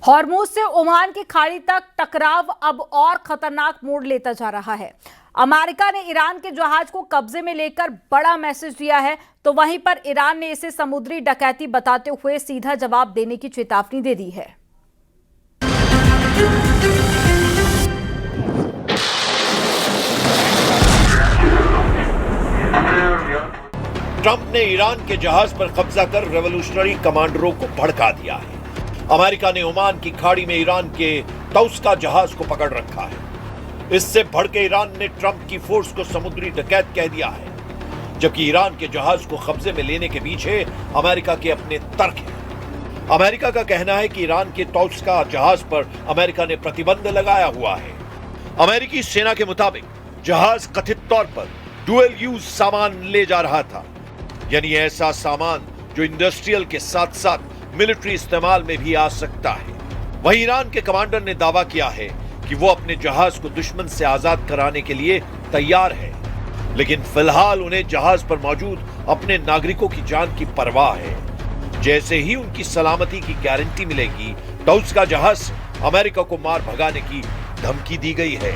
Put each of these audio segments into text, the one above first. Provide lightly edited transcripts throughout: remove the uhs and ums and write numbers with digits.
Hormuz से Oman की खाड़ी तक टकराव अब और खतरनाक मोड़ लेता जा रहा है। अमेरिका ने ईरान के जहाज को कब्जे में लेकर बड़ा मैसेज दिया है, तो वहीं पर ईरान ने इसे समुद्री डकैती बताते हुए सीधा जवाब देने की चेतावनी दे दी है। ट्रंप ने ईरान के जहाज पर कब्जा कर रेवोल्यूशनरी कमांडरों को भड़का दिया है। अमेरिका ने ओमान की खाड़ी में ईरान के तौस्का जहाज को पकड़ रखा है। इससे भड़के ईरान ने ट्रंप की फोर्स को समुद्री डकैत कह दिया है, जबकि ईरान के जहाज को कब्जे में लेने के पीछे अमेरिका के अपने तर्क हैं। अमेरिका का कहना है कि ईरान के तौस्का जहाज पर अमेरिका ने प्रतिबंध लगाया हुआ है। अमेरिकी सेना के मुताबिक जहाज कथित तौर पर डुअल यूज सामान ले जा रहा था, यानी ऐसा सामान जो इंडस्ट्रियल के साथ साथ मिलिट्री इस्तेमाल में भी आ सकता है। वहीं ईरान के कमांडर ने दावा किया है कि वो अपने जहाज को दुश्मन से आजाद कराने के लिए तैयार है, लेकिन फिलहाल उन्हें जहाज पर मौजूद अपने नागरिकों की जान की परवाह है। जैसे ही उनकी सलामती की गारंटी मिलेगी, तौस्का जहाज से अमेरिका को मार भगाने की धमकी दी गई है।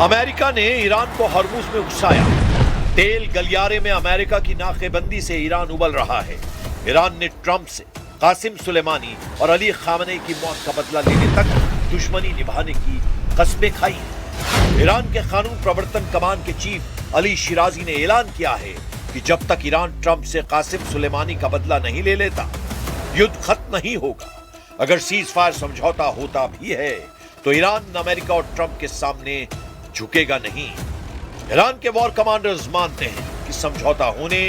अमेरिका ने ईरान को हॉर्मुज में उकसाया। तेल गलियारे में अमेरिका की नाकेबंदी से ईरान उबल रहा है। ईरान ने ट्रंप से कासिम सुलेमानी और अली खामनेई की मौत का बदला लेने तक दुश्मनी निभाने की कस्में खाई हैं। ईरान के कानून प्रवर्तन कमान के चीफ अली शिराजी ने ऐलान किया है कि जब तक ईरान ट्रंप से कासिम सुलेमानी का बदला नहीं ले लेता, युद्ध खत्म नहीं होगा। अगर सीज फायर समझौता होता भी है तो ईरान अमेरिका और ट्रंप के सामने झुकेगा नहीं। ईरान के वॉर कमांडर्स मानते हैं कि समझौता होने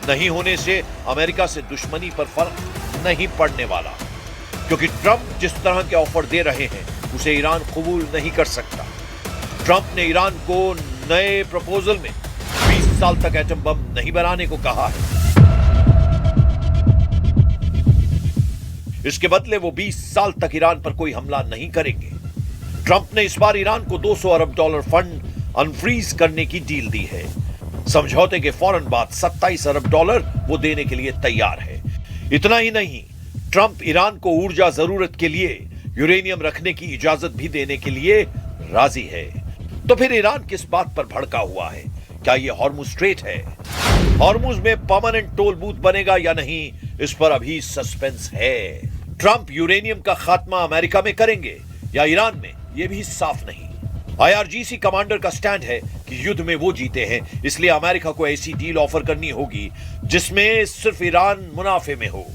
नहीं होने से अमेरिका से दुश्मनी पर फर्क नहीं पड़ने वाला, क्योंकि ट्रंप जिस तरह के ऑफर दे रहे हैं उसे ईरान कबूल नहीं कर सकता। ट्रंप ने ईरान को नए प्रपोजल में 20 साल तक एटम बम नहीं बनाने को कहा है। इसके बदले वो 20 साल तक ईरान पर कोई हमला नहीं करेंगे। ट्रंप ने इस बार ईरान को $200 अरब फंड अनफ्रीज करने की डील दी है। समझौते के फौरन बाद $27 अरब वो देने के लिए तैयार है। इतना ही नहीं, ट्रंप ईरान को ऊर्जा जरूरत के लिए यूरेनियम रखने की इजाजत भी देने के लिए राजी है। तो फिर ईरान किस बात पर भड़का हुआ है? क्या ये हॉर्मुज स्ट्रेट है? हॉर्मुज में परमानेंट टोल बूथ बनेगा या नहीं, इस पर अभी सस्पेंस है। ट्रंप यूरेनियम का खात्मा अमेरिका में करेंगे या ईरान में, ये भी साफ नहीं। IRGC कमांडर का स्टैंड है कि युद्ध में वो जीते हैं, इसलिए अमेरिका को ऐसी डील ऑफर करनी होगी जिसमें सिर्फ ईरान मुनाफे में हो।